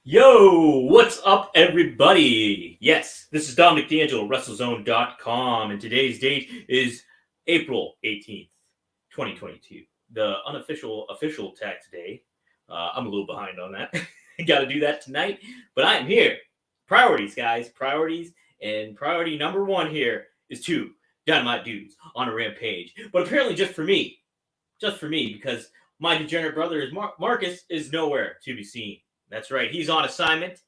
Yo, what's up, everybody? Yes, this is Dominic D'Angelo, WrestleZone.com, and today's date is April 18th, 2022. The official tax day. I'm a little behind on that. Got to do that tonight, but I am here. Priorities, guys, priorities, and priority number one here is two Dynamite Dudes on a Rampage, but apparently just for me, because my degenerate brother Marcus is nowhere to be seen. That's right. He's on assignment.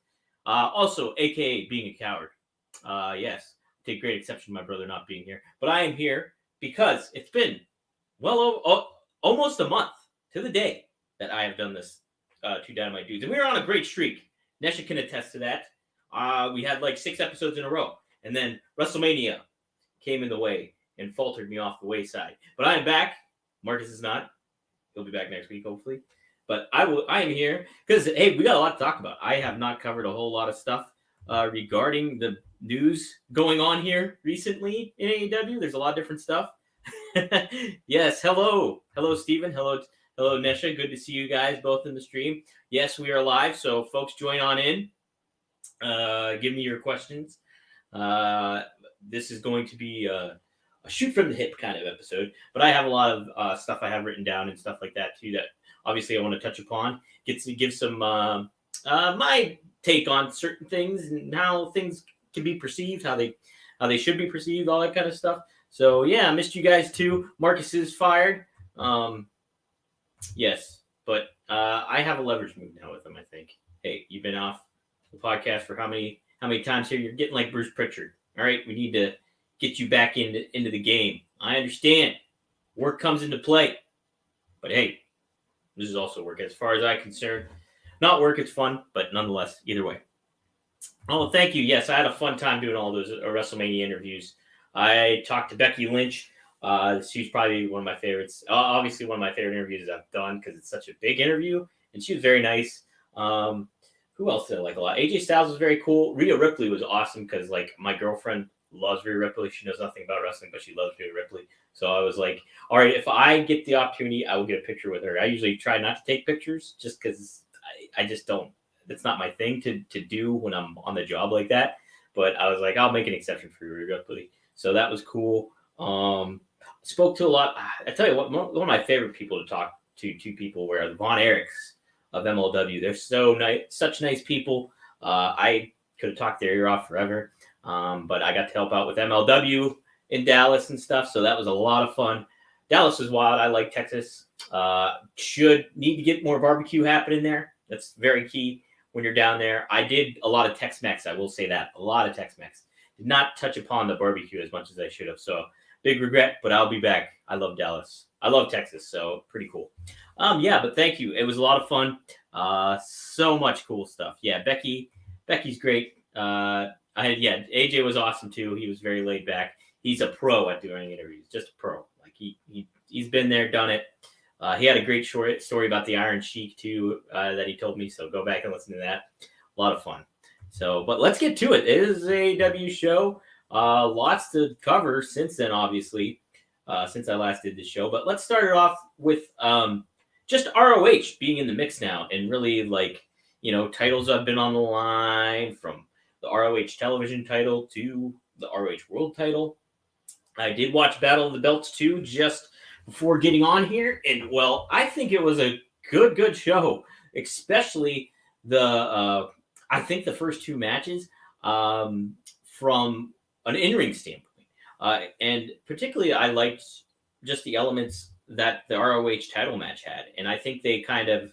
Also, aka being a coward. Yes, take great exception to my brother not being here. But I am here because it's been almost a month to the day that I have done this to Dynamite Dudes. And we're on a great streak. Nesha can attest to that. We had like 6 episodes in a row. And then WrestleMania came in the way and faltered me off the wayside. But I am back. Marcus is not. He'll be back next week, hopefully. But I am here because, hey, we got a lot to talk about. I have not covered a whole lot of stuff regarding the news going on here recently in AEW. There's a lot of different stuff. Yes, hello, Steven. Hello, Nesha. Good to see you guys both in the stream. Yes, we are live, so folks, join on in. Give me your questions. This is going to be a shoot from the hip kind of episode, but I have a lot of stuff I have written down and stuff like that too that obviously I want to touch upon, give some my take on certain things and how things can be perceived, how they should be perceived, all that kind of stuff. So yeah, I missed you guys too. Marcus is fired. Yes, but I have a leverage move now with him, I think. Hey, you've been off the podcast for how many times here? You're getting like Bruce Pritchard. All right, we need to get you back into the game. I understand. Work comes into play. But hey, this is also work. As far as I'm concerned, not work, it's fun, but nonetheless, either way. Oh, thank you. Yes, I had a fun time doing all those WrestleMania interviews. I talked to Becky Lynch. She's probably one of my favorites. Obviously, one of my favorite interviews I've done because it's such a big interview, and she was very nice. Who else did I like a lot? AJ Styles was very cool. Rhea Ripley was awesome because, like, my girlfriend loves Rhea Ripley. She knows nothing about wrestling, but she loves Rhea Ripley. So I was like, all right, if I get the opportunity, I will get a picture with her. I usually try not to take pictures just because I just don't. That's not my thing to do when I'm on the job like that. But I was like, I'll make an exception for Rhea Ripley. So that was cool. Spoke to a lot. I tell you what, one of my favorite people to talk to, two people were the Von Erichs of MLW. They're so nice, such nice people. I could have talked their ear off forever. But I got to help out with MLW in Dallas and stuff, so that was a lot of fun. Dallas is wild. I like Texas. Should need to get more barbecue happening there. That's very key when you're down there. I did a lot of Tex-Mex. I will say that. A lot of Tex-Mex. Did not touch upon the barbecue as much as I should have, so big regret, but I'll be back. I love Dallas. I love Texas, so pretty cool. Yeah, but thank you. It was a lot of fun. So much cool stuff. Yeah, Becky's great. AJ was awesome too. He was very laid back. He's a pro at doing interviews, just a pro. Like he's been there, done it. He had a great short story about the Iron Sheik too that he told me. So go back and listen to that. A lot of fun. So, but let's get to it. It is a AEW show. Lots to cover since then, obviously, since I last did this show. But let's start it off with just ROH being in the mix now, and really titles have been on the line from the ROH television title to the ROH world title. I did watch Battle of the Belts too, just before getting on here. And, well, I think it was a good show, especially I think the first 2 matches from an in-ring standpoint. And particularly I liked just the elements that the ROH title match had. And I think they kind of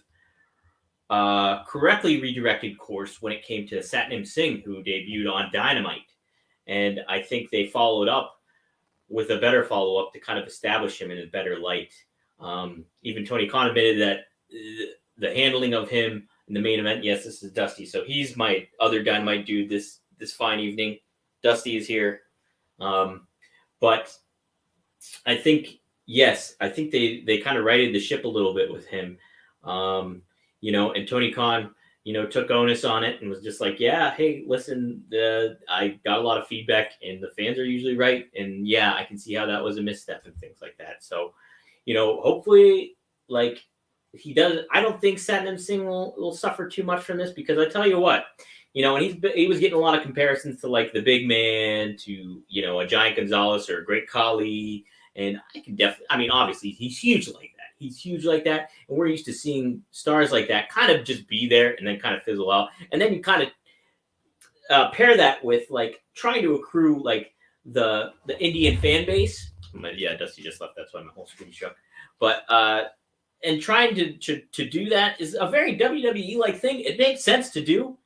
correctly redirected course when it came to Satnam Singh, who debuted on Dynamite. And I think they followed up with a better follow-up to kind of establish him in a better light. Even Tony Khan admitted that the handling of him in the main event, yes, this is Dusty. So he's my other Dynamite dude this fine evening. Dusty is here. But I think, yes, they kind of righted the ship a little bit with him. And Tony Khan, took onus on it and was just like, yeah, hey, listen, I got a lot of feedback and the fans are usually right. And yeah, I can see how that was a misstep and things like that. So, hopefully he does. I don't think Satnam Singh will suffer too much from this, because I tell you what, and he was getting a lot of comparisons to like the big man, to a Giant Gonzalez or a Great Khali, and I can definitely. I mean, obviously he's huge like that. He's huge like that, and we're used to seeing stars like that kind of just be there and then kind of fizzle out, and then you kind of pair that with like trying to accrue like the Indian fan base. Yeah, Dusty just left. That's why my whole screen shook. But and trying to do that is a very WWE like thing. It makes sense to do.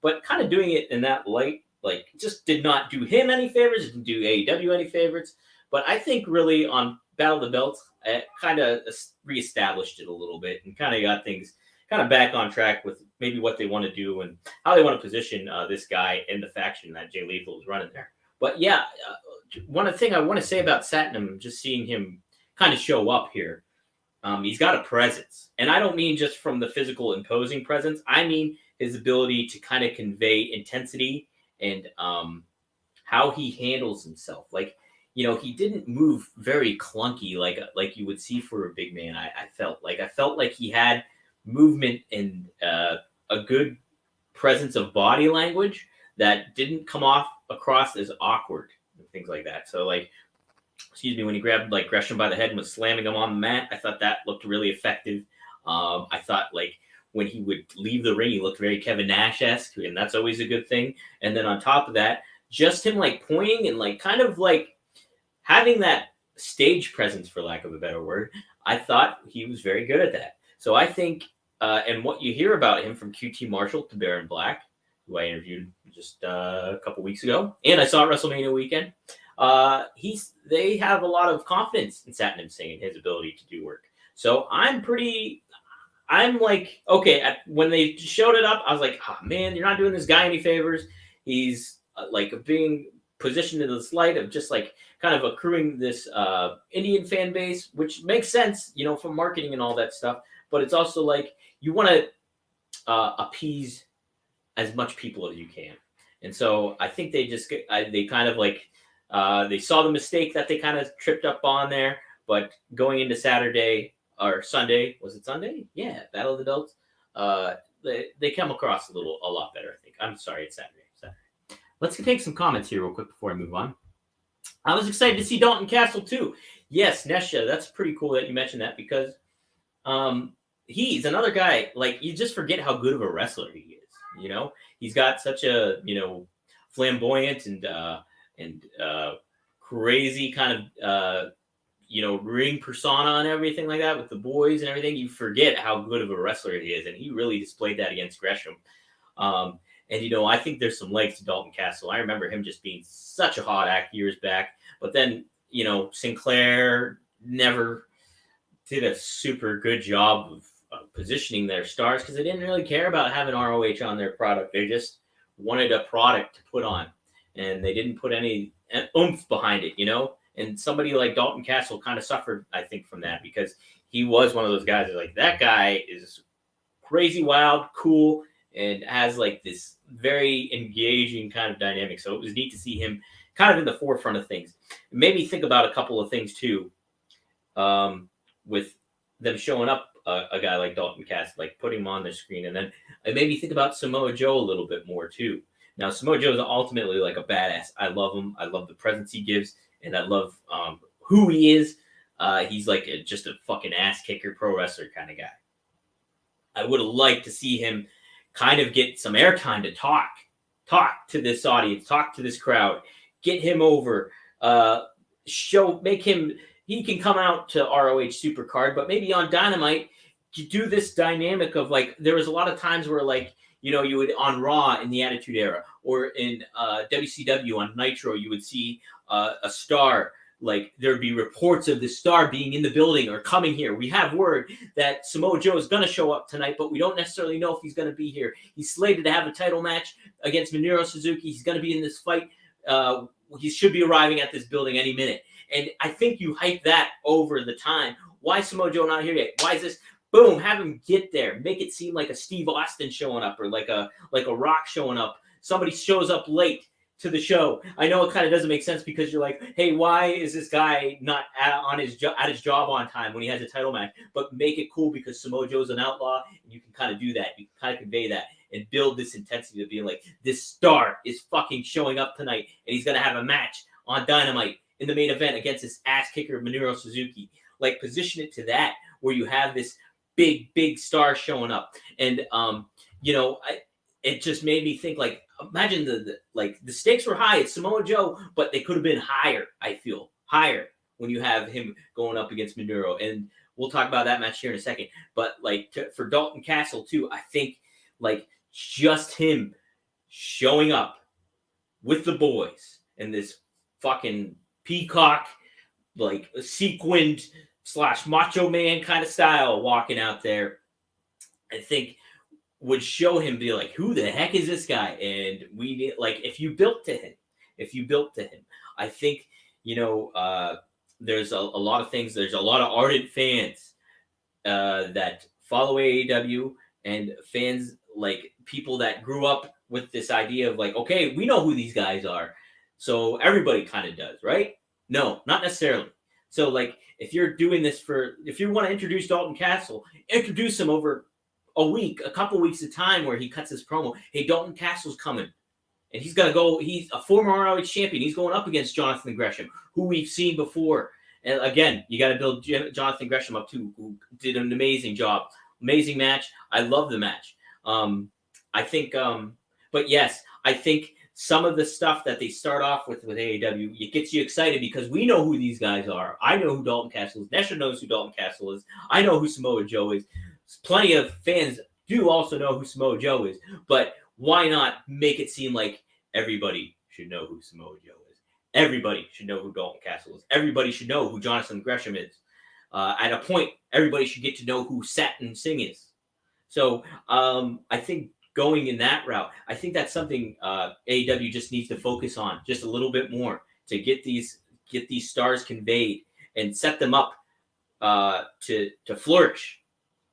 But kind of doing it in that light, like, just did not do him any favors. It didn't do AEW any favors. But I think really on Battle of the Belts, it kind of reestablished it a little bit and kind of got things kind of back on track with maybe what they want to do and how they want to position this guy in the faction that Jay Lethal is running there. But yeah, one thing I want to say about Satnam, just seeing him kind of show up here, he's got a presence. And I don't mean just from the physical imposing presence. I mean his ability to kind of convey intensity and how he handles himself. Like, he didn't move very clunky like you would see for a big man. I felt like he had movement and a good presence of body language that didn't come across as awkward and things like that. So like, when he grabbed like Gresham by the head and was slamming him on the mat, I thought that looked really effective. I thought like when he would leave the ring, he looked very Kevin Nash-esque, and that's always a good thing. And then on top of that, just him like pointing and like kind of like having that stage presence, for lack of a better word, I thought he was very good at that. So I think, and what you hear about him from QT Marshall to Baron Black, who I interviewed just a couple weeks ago, and I saw WrestleMania weekend, they have a lot of confidence in Satnam Singh and his ability to do work. So I'm like, okay, when they showed it up, I was like, oh man, you're not doing this guy any favors. He's like being positioned in this light of just like kind of accruing this Indian fan base, which makes sense, for marketing and all that stuff. But it's also like you want to appease as much people as you can. And so I think they kind of like, they saw the mistake that they kind of tripped up on there. But going into Saturday or Sunday, was it Sunday? Yeah, Battle of the Belts. They come across a lot better, I think. I'm sorry, it's Saturday. Let's take some comments here real quick before I move on. I was excited to see Dalton Castle too. Yes, Nesha, that's pretty cool that you mentioned that, because he's another guy, like, you just forget how good of a wrestler he is. He's got such a flamboyant and crazy kind of ring persona and everything like that with the boys and everything. You forget how good of a wrestler he is, and he really displayed that against Gresham. And, I think there's some legs to Dalton Castle. I remember him just being such a hot act years back. But then, Sinclair never did a super good job of positioning their stars, because they didn't really care about having ROH on their product. They just wanted a product to put on, and they didn't put any oomph behind it, And somebody like Dalton Castle kind of suffered, I think, from that, because he was one of those guys that, like, that guy is crazy, wild, cool, and has like this very engaging kind of dynamic. So it was neat to see him kind of in the forefront of things. It made me think about a couple of things too, with them showing up a guy like Dalton Castle, like putting him on the screen. And then it made me think about Samoa Joe a little bit more too. Now, Samoa Joe is ultimately like a badass. I love him. I love the presence he gives, and I love who he is. He's like just a fucking ass kicker, pro wrestler kind of guy. I would have liked to see him kind of get some airtime to talk to this audience, talk to this crowd, get him over, he can come out to ROH Supercard, but maybe on Dynamite, you do this dynamic of like, there was a lot of times where like, you would on Raw in the Attitude Era, or in WCW on Nitro, you would see a star. Like, there'd be reports of the star being in the building or coming here. We have word that Samoa Joe is going to show up tonight, but we don't necessarily know if he's going to be here. He's slated to have a title match against Minoru Suzuki. He's going to be in this fight. He should be arriving at this building any minute. And I think you hype that over the time. Why is Samoa Joe not here yet? Why is this? Boom, have him get there. Make it seem like a Steve Austin showing up, or like a Rock showing up. Somebody shows up late to the show. I know it kind of doesn't make sense because you're like, hey, why is this guy not at his job on time when he has a title match? But make it cool because Samoa Joe's an outlaw, and you can kind of do that. You can kind of convey that and build this intensity of being like, this star is fucking showing up tonight, and he's gonna have a match on Dynamite in the main event against this ass kicker Minoru Suzuki. Like, position it to that where you have this big star showing up, and it just made me think, like, imagine the stakes were high. It's Samoa Joe, but they could have been higher. I feel higher when you have him going up against Minoru, and we'll talk about that match here in a second. But like for Dalton Castle too, I think like just him showing up with the boys in this fucking peacock, like sequined / Macho Man kind of style, walking out there, I think would show him, be like, who the heck is this guy? And we need, like, if you built to him, I think, there's a lot of things. There's a lot of ardent fans that follow AEW, and fans, like, people that grew up with this idea of like, okay, we know who these guys are. So everybody kind of does, right? No, not necessarily. So like, if you're doing this if you want to introduce Dalton Castle, introduce him over a couple weeks at a time where he cuts his promo. Hey, Dalton Castle's coming. And he's going to go, he's a former ROH champion. He's going up against Jonathan Gresham, who we've seen before. And again, you got to build Jonathan Gresham up too, who did an amazing job. Amazing match. I love the match. I think, but yes, I think some of the stuff that they start off with AEW, it gets you excited because we know who these guys are. I know who Dalton Castle is. Nesha knows who Dalton Castle is. I know who Samoa Joe is. Plenty of fans do also know who Samoa Joe is, but why not make it seem like everybody should know who Samoa Joe is? Everybody should know who Dalton Castle is. Everybody should know who Jonathan Gresham is. At a point, everybody should get to know who Satnam Singh is. So I think going in that route, I think that's something AEW just needs to focus on just a little bit more to get these stars conveyed and set them up to flourish.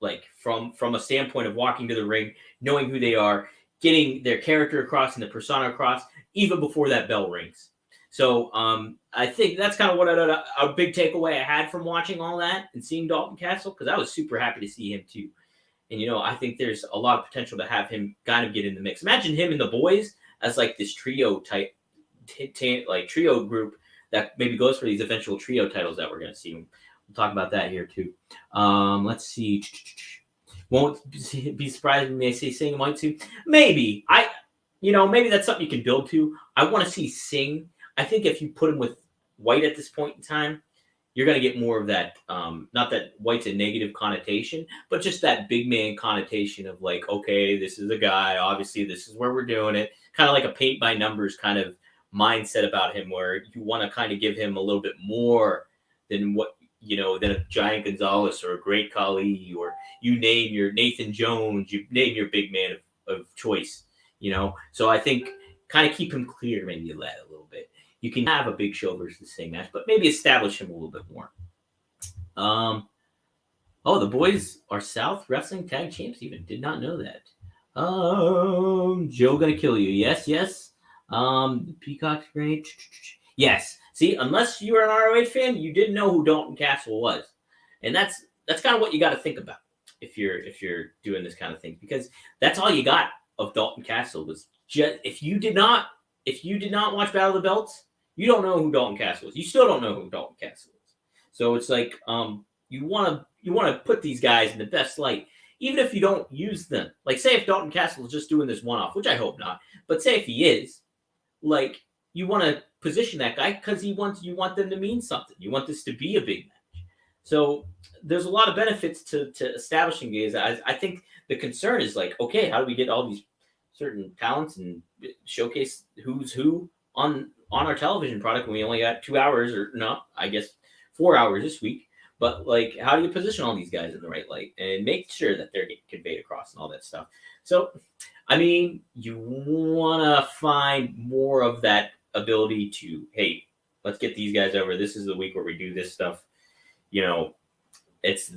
Like from a standpoint of walking to the ring, knowing who they are, getting their character across and the persona across, even before that bell rings. So I think that's kind of what a big takeaway I had from watching all that and seeing Dalton Castle, because I was super happy to see him too. And, I think there's a lot of potential to have him kind of get in the mix. Imagine him and the boys as like this trio type, like trio group that maybe goes for these eventual trio titles that we're going to see. We'll talk about that here too. Let's see. Won't be surprised when they say Singh might too. Maybe. Maybe that's something you can build to. I want to see Singh. I think if you put him with White at this point in time, you're going to get more of that. Not that White's a negative connotation, but just that big man connotation of like, okay, this is a guy. Obviously, this is where we're doing it. Kind of like a paint by numbers kind of mindset about him, where you want to kind of give him a little bit more than what, than a Giant Gonzalez or a Great Khali, or you name your Nathan Jones, you name your big man of choice, So I think kind of keep him clear, maybe a little bit. You can have a Big Show versus the same match, but maybe establish him a little bit more. The boys are South Wrestling Tag Champs. Even did not know that. Joe gonna kill you. Yes. Peacock's great. Yes. See, unless you were an ROH fan, you didn't know who Dalton Castle was, and that's kind of what you got to think about if you're doing this kind of thing, because that's all you got of Dalton Castle was just if you did not watch Battle of the Belts, you don't know who Dalton Castle is. You still don't know who Dalton Castle is. So it's like you want to put these guys in the best light, even if you don't use them. Like, say if Dalton Castle is just doing this one-off, which I hope not, but say if he is, like, you want to position that guy because you want them to mean something. You want this to be a big match. So there's a lot of benefits to establishing these. I think the concern is like, okay, how do we get all these certain talents and showcase who's who on our television product when we only got 2 hours, or no, I guess 4 hours this week. But like, how do you position all these guys in the right light and make sure that they're getting conveyed across and all that stuff? So, I mean, you want to find more of that ability to, hey, let's get these guys over. This is the week where we do this stuff. This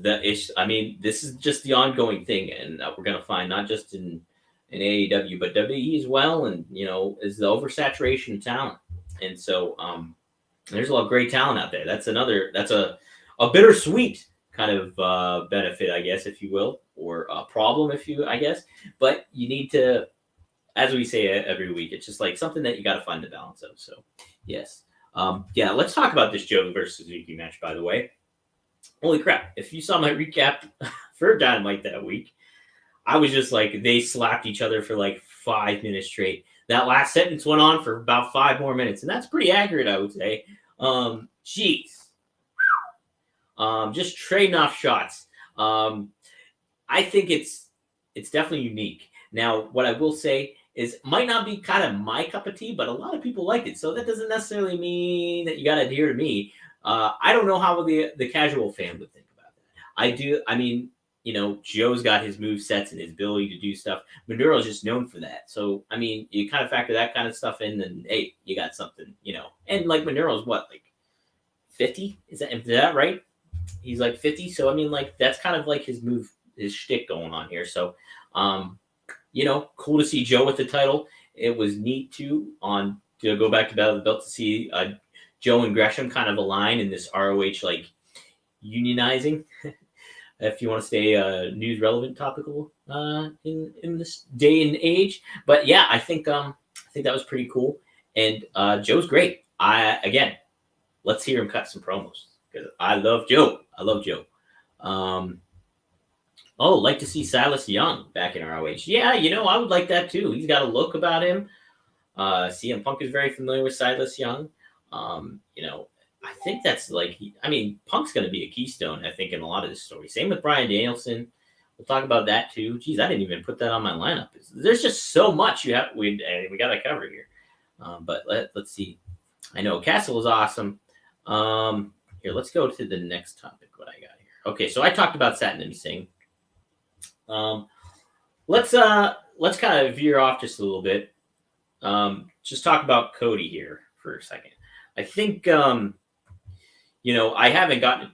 is just the ongoing thing, and we're going to find not just in in AEW, but WWE as well, and is the oversaturation of talent, and so there's a lot of great talent out there. That's a bittersweet kind of benefit, I guess, if you will, or a problem, I guess. But you need to, as we say every week, it's just like something that you got to find the balance of. So, yes. Let's talk about this Joe versus Suzuki match, by the way. Holy crap. If you saw my recap for Dynamite that week, I was just like, they slapped each other for like 5 minutes straight. That last sentence went on for about 5 more minutes, and that's pretty accurate, I would say. Jeez. Just trading off shots. I think it's definitely unique. Now, what I will say is might not be kind of my cup of tea, but a lot of people liked it. So that doesn't necessarily mean that you got to adhere to me. I don't know how the casual fan would think about that. I do. I mean, Joe's got his move sets and his ability to do stuff. Maduro's just known for that. So, I mean, you kind of factor that kind of stuff in, and hey, you got something, And like Maduro's what, like 50? Is that right? He's like 50. So, I mean, like that's kind of like his move, his shtick going on here. So, cool to see Joe with the title. It was neat to go back to Battle of the Belt to see Joe and Gresham kind of align in this ROH like unionizing. If you want to stay news relevant, topical in this day and age. But yeah, I think that was pretty cool. And Joe's great. Let's hear him cut some promos because I love Joe. Like to see Silas Young back in ROH. Yeah, I would like that too. He's got a look about him. CM Punk is very familiar with Silas Young. I think that's Punk's going to be a keystone, I think, in a lot of this story. Same with Bryan Danielson. We'll talk about that too. Geez, I didn't even put that on my lineup. There's just so much we got to cover here. But let's see. I know Castle is awesome. Here, let's go to the next topic. What I got here. Okay, so I talked about Satnam Singh. Let's kind of veer off just a little bit. Just talk about Cody here for a second. I think I haven't gotten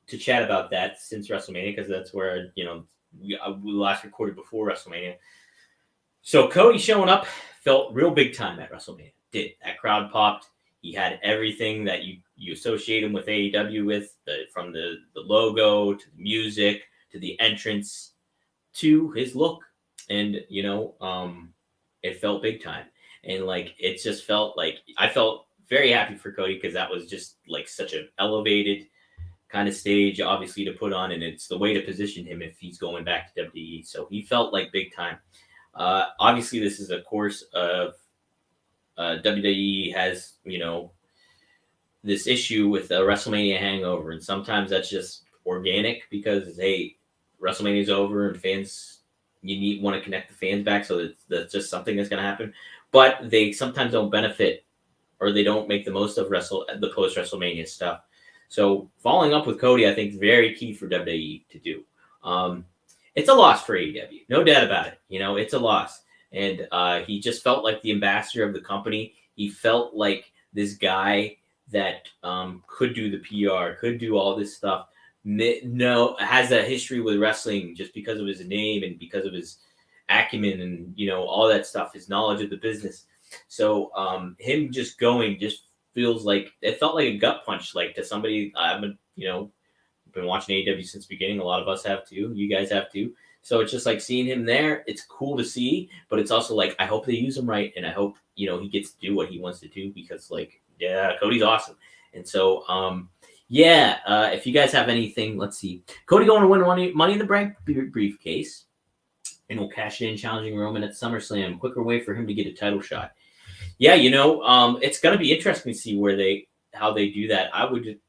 to chat about that since WrestleMania because that's where we last recorded before WrestleMania. So Cody showing up felt real big time at WrestleMania. That crowd popped. He had everything that you associate him with AEW with, from the logo to the music to the entrance to his look, and it felt big time, and like it just felt like I felt very happy for Cody because that was just like such an elevated kind of stage, obviously, to put on, and it's the way to position him if he's going back to WWE. So he felt like big time. Obviously, this is a course of WWE has this issue with a WrestleMania hangover, and sometimes that's just organic because hey, WrestleMania is over and fans want to connect the fans back, so that's just something that's going to happen. But they sometimes don't benefit or they don't make the most of the post WrestleMania stuff. So following up with Cody, I think is very key for WWE to do. It's a loss for AEW, no doubt about it. It's a loss, and he just felt like the ambassador of the company. He felt like this guy that could do the PR, could do all this stuff. Has a history with wrestling just because of his name and because of his acumen and all that stuff, his knowledge of the business. So him just going just feels like it felt like a gut punch, like to somebody. I've been watching AEW since the beginning. A lot of us have too. You guys have too. So it's just like seeing him there. It's cool to see, but it's also like I hope they use him right, and I hope he gets to do what he wants to do because Cody's awesome. And so if you guys have anything, let's see. Cody going to win Money in the Bank briefcase, and will cash it in challenging Roman at SummerSlam. Quicker way for him to get a title shot. Yeah, it's going to be interesting to see how they do that. I would,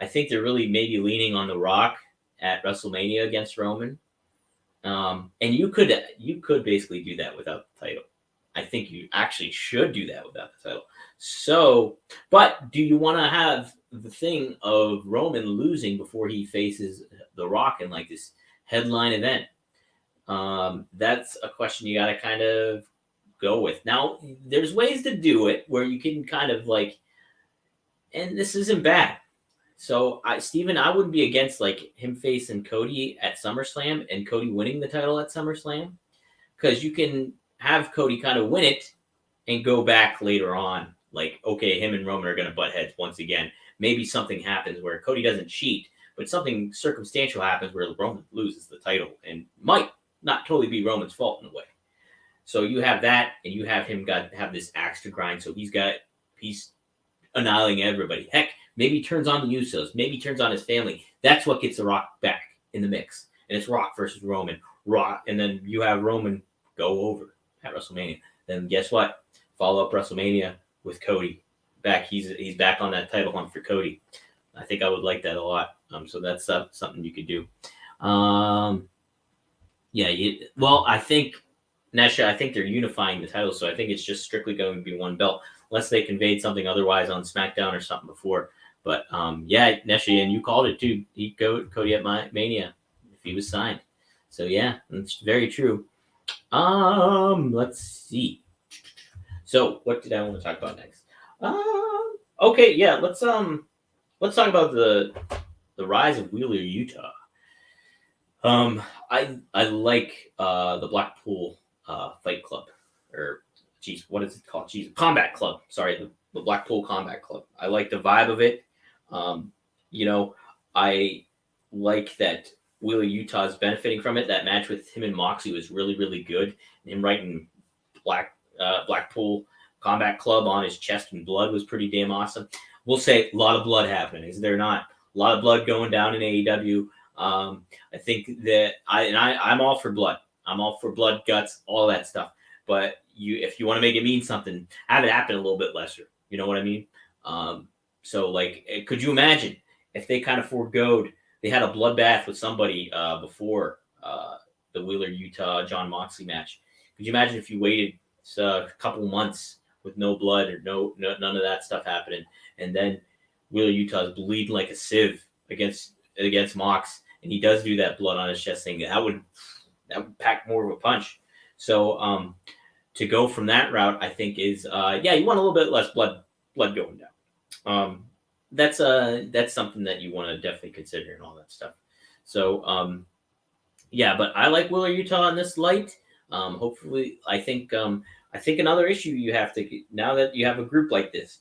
I think they're really maybe leaning on The Rock at WrestleMania against Roman. And you could basically do that without the title. I think you actually should do that without the title. So, but do you want to have the thing of Roman losing before he faces The Rock in like this headline event? That's a question you got to kind of go with. Now, there's ways to do it where you can kind of like, and this isn't bad. So, Steven, I wouldn't be against like him facing Cody at SummerSlam and Cody winning the title at SummerSlam. because you can have Cody kind of win it and go back later on. Like, okay, him and Roman are going to butt heads once again. Maybe something happens where Cody doesn't cheat, but something circumstantial happens where Roman loses the title and might not totally be Roman's fault in a way. So you have that, and you have him have this axe to grind. So he's annihilating everybody. Heck, maybe he turns on the Usos. Maybe he turns on his family. That's what gets The Rock back in the mix. And it's Rock versus Roman. Rock, and then you have Roman go over at WrestleMania. Then guess what? Follow up WrestleMania with Cody. Back, he's back on that title hunt for Cody. I think I would like that a lot. So that's something you could do. I think Nesha, I think they're unifying the titles, so I think it's just strictly going to be one belt, unless they conveyed something otherwise on SmackDown or something before. But Nesha, and you called it too. He'd go Cody at Mania if he was signed. So yeah, that's very true. Let's see. So what did I want to talk about next? Okay, yeah, let's talk about the rise of Wheeler Yuta. I like the Blackpool Fight Club, or what is it called? Combat Club. Sorry, the Blackpool Combat Club. I like the vibe of it. I like that Wheeler Yuta is benefiting from it. That match with him and Moxley was really, really good. And him writing Blackpool Combat Club on his chest in blood was pretty damn awesome. We'll say a lot of blood happening, is there not? A lot of blood going down in AEW. I think that I'm all for blood. I'm all for blood, guts, all that stuff. But if you want to make it mean something, have it happen a little bit lesser. You know what I mean? So like, could you imagine if they kind of foregoed? They had a bloodbath with somebody before the Wheeler Yuta John Moxley match. Could you imagine if you waited a couple months with no blood or none of that stuff happening, and then Wheeler Yuta is bleeding like a sieve against Mox, and he does do that blood on his chest thing? That would pack more of a punch. So to go from that route, I think is you want a little bit less blood going down. That's something that you want to definitely consider and all that stuff. So but I like Wheeler Yuta in this light. Hopefully, I think another issue you have to, now that you have a group like this,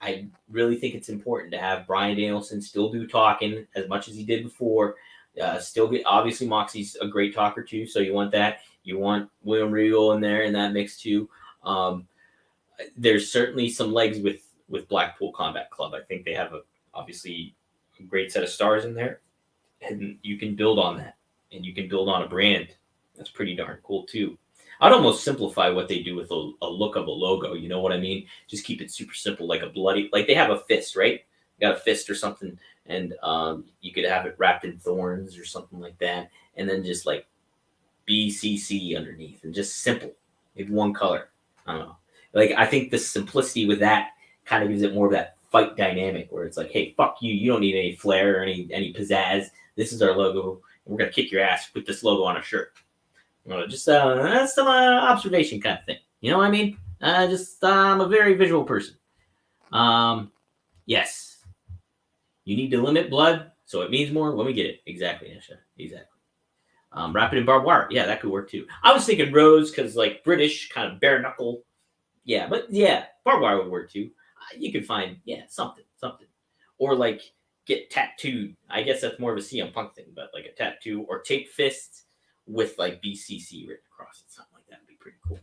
I really think it's important to have Bryan Danielson still do talking as much as he did before. Obviously Moxie's a great talker too, so you want that. You want William Regal in there in that mix too. There's certainly some legs with Blackpool Combat Club. I think they have obviously a great set of stars in there, and you can build on that, and you can build on a brand that's pretty darn cool too. I'd almost simplify what they do with a look of a logo. You know what I mean? Just keep it super simple, like they have a fist, right? You got a fist or something, and you could have it wrapped in thorns or something like that, and then just like BCC underneath, and just simple, maybe one color. I don't know. Like, I think the simplicity with that kind of gives it more of that fight dynamic, where it's like, hey, fuck you, you don't need any flair or any pizzazz. This is our logo. We're gonna kick your ass. Put this logo on a shirt. Just that's some observation kind of thing. You know what I mean? I'm a very visual person. Yes. You need to limit blood, so it means more when we get it. Exactly, Nisha. Exactly. Wrap it in barbed wire. Yeah, that could work too. I was thinking rose because like British kind of bare knuckle. Yeah, but yeah, barbed wire would work too. You could find something, or like get tattooed. I guess that's more of a CM Punk thing, but like a tattoo or tape fists with like BCC written across it, something like that would be pretty cool.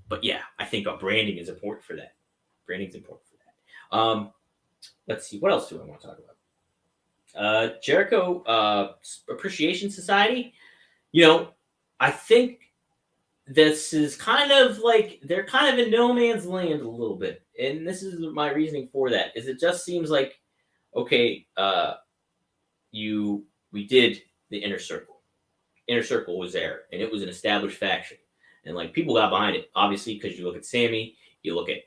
But yeah, I think branding is important for that. Branding's important for that. Let's see, what else do I want to talk about? Jericho Appreciation Society. I think this is kind of like they're kind of in no man's land a little bit, and this is my reasoning for that. Is it just seems like, okay, we did the Inner Circle. Inner Circle was there, and it was an established faction, and like people got behind it, obviously, because you look at Sammy, you look at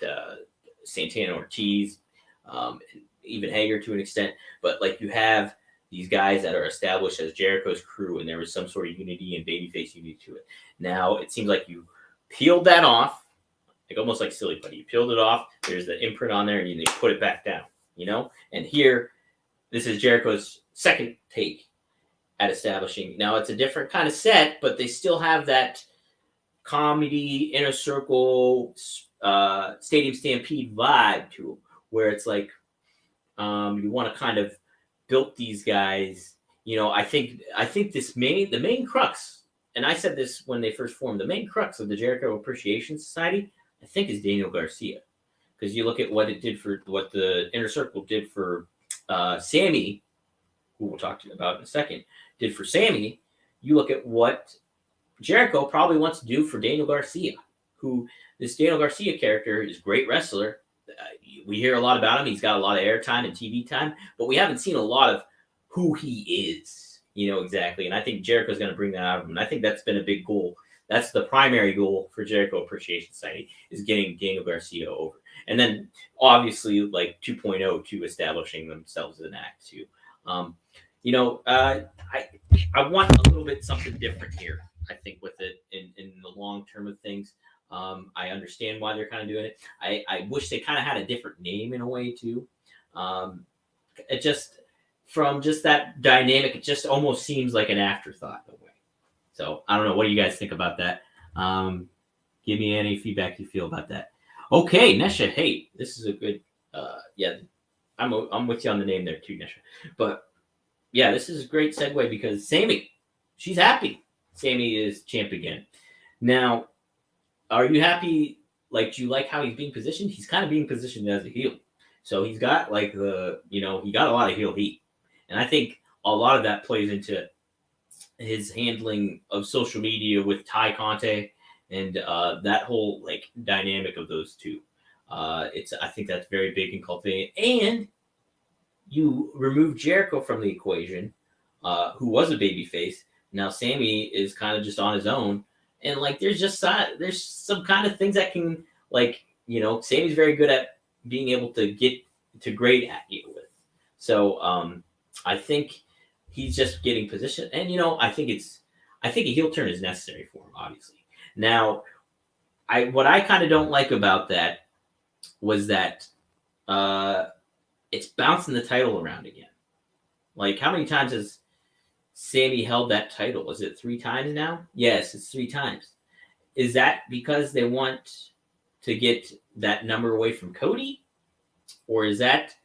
Santana Ortiz, even Hager to an extent, but like you have these guys that are established as Jericho's crew, and there was some sort of unity and babyface unity to it. Now it seems like you peeled that off, like almost like Silly Putty. You peeled it off. There's the imprint on there, and you put it back down. And here, this is Jericho's second take at establishing. Now it's a different kind of set, but they still have that comedy inner circle stadium stampede vibe to them, where it's like you want to kind of build these guys. I think the main crux, and I said this when they first formed, the main crux of the Jericho Appreciation Society, I think, is Daniel Garcia, because you look at what the inner circle did for Sammy, who we'll talk about in a second, did for Sammy. You look at what Jericho probably wants to do for Daniel Garcia, who this Daniel Garcia character is a great wrestler. We hear a lot about him. He's got a lot of airtime and TV time, but we haven't seen a lot of who he is, exactly. And I think Jericho's going to bring that out of him. And I think that's been a big goal. That's the primary goal for Jericho Appreciation Society, is getting Daniel Garcia over. And then obviously like 2.0 to establishing themselves as an act too. I want a little bit something different here, I think, with it in the long term of things. I understand why they're kind of doing it. I wish they kind of had a different name in a way too. It just, from just that dynamic, it just almost seems like an afterthought in a way. So I don't know. What do you guys think about that? Give me any feedback you feel about that. Okay, Nesha. Hey, this is a good. I'm with you on the name there too, Nesha. But yeah, this is a great segue because Sammy, she's happy. Sammy is champ again. Now, are you happy? Like, do you like how he's being positioned? He's kind of being positioned as a heel. So he's got like he got a lot of heel heat. And I think a lot of that plays into his handling of social media with Ty Conte and that whole like dynamic of those two. I think that's very big in cultivating. And you remove Jericho from the equation, who was a babyface. Now Sammy is kind of just on his own. And like there's some kind of things that can, like, Sammy's very good at being able to get to grade at you with. So I think he's just getting positioned, and I think a heel turn is necessary for him, obviously. Now, what I kind of don't like about that was that it's bouncing the title around again. Like, how many times has Sammy held that title? Is it 3 times now? Yes, it's 3 times. Is that because they want to get that number away from Cody? Or is that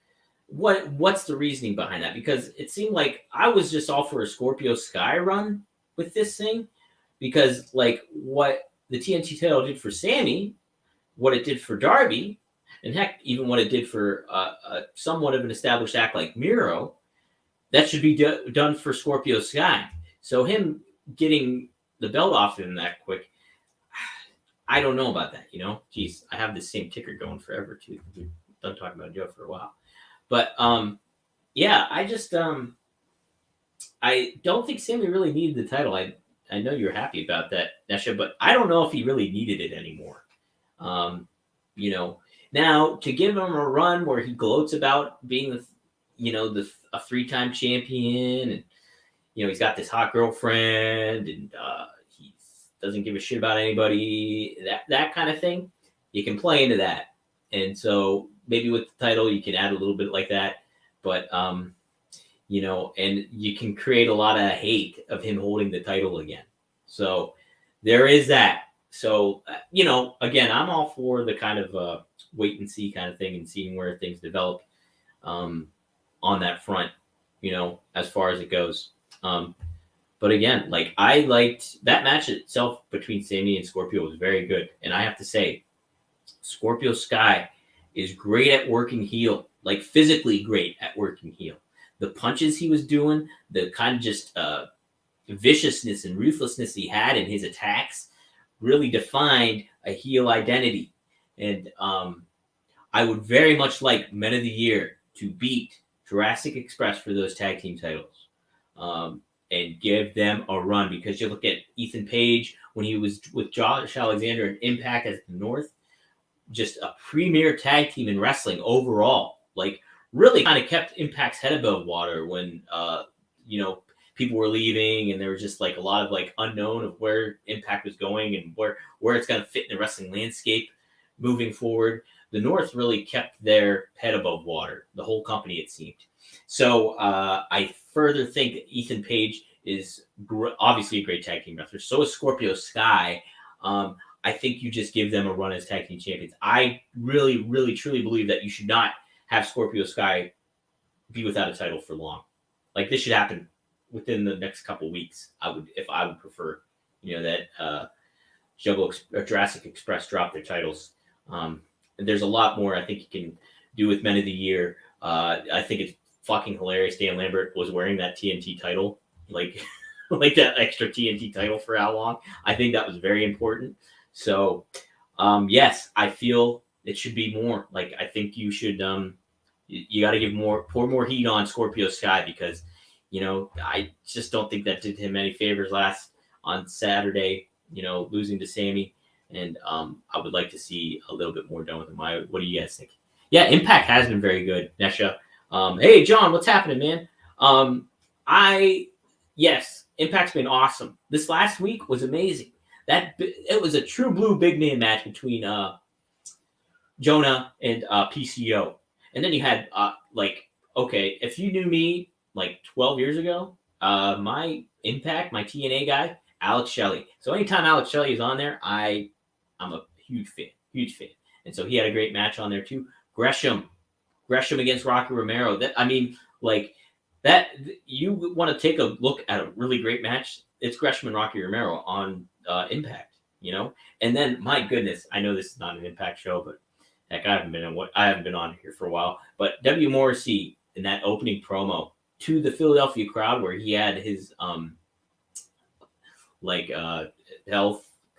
what's the reasoning behind that? Because it seemed like I was just all for a Scorpio Sky run with this thing, because like what the TNT title did for Sammy, what it did for Darby, and heck, even what it did for somewhat of an established act like Miro, that should be done for Scorpio Sky. So him getting the belt off him that quick, I don't know about that, Jeez, I have the same ticker going forever too. We've done talking about Joe for a while. But I just I don't think Sammy really needed the title. I know you're happy about that, Nesha, but I don't know if he really needed it anymore. Now to give him a run where he gloats about being a 3-time champion, and he's got this hot girlfriend, and he doesn't give a shit about anybody, that kind of thing, you can play into that. And so maybe with the title, you can add a little bit like that. But, and you can create a lot of hate of him holding the title again. So there is that. So, again, I'm all for the kind of wait and see kind of thing and seeing where things develop on that front, as far as it goes. But again, like, I liked that match itself between Sammy and Scorpio was very good. And I have to say, Scorpio Sky is great at working heel, like physically great at working heel. The punches he was doing, the kind of just viciousness and ruthlessness he had in his attacks really defined a heel identity. And I would very much like Men of the Year to beat Jurassic Express for those tag team titles and give them a run, because you look at Ethan Page when he was with Josh Alexander and Impact as the North, just a premier tag team in wrestling overall. Like, really kind of kept Impact's head above water when, people were leaving, and there was just like a lot of like unknown of where Impact was going and where it's going to fit in the wrestling landscape moving forward. The North really kept their head above water, the whole company, it seemed. So I further think Ethan Page is obviously a great tag team wrestler. So is Scorpio Sky. I think you just give them a run as tag team champions. I really, really, truly believe that you should not have Scorpio Sky be without a title for long. Like, this should happen within the next couple weeks. I would prefer, that Jurassic Express drop their titles. And there's a lot more I think you can do with Men of the Year. I think it's fucking hilarious. Dan Lambert was wearing that TNT title, like that extra TNT title for how long. I think that was very important. So, yes, I feel it should be more. Like, I think you should, you got to pour more heat on Scorpio Sky, because, I just don't think that did him any favors on Saturday, losing to Sammy. And I would like to see a little bit more done with him. What do you guys think? Yeah, Impact has been very good, Nesha. Hey, John, what's happening, man? Yes, Impact's been awesome. This last week was amazing. It was a true blue big man match between Jonah and PCO. And then you had if you knew me like 12 years ago, my Impact, my TNA guy, Alex Shelley. So anytime Alex Shelley is on there, I'm a huge fan. And so he had a great match on there too. Gresham against Rocky Romero. You want to take a look at a really great match, it's Gresham and Rocky Romero on Impact, And then, my goodness, I know this is not an Impact show, but heck, I haven't been on here for a while. But W. Morrissey in that opening promo to the Philadelphia crowd, where he had his health /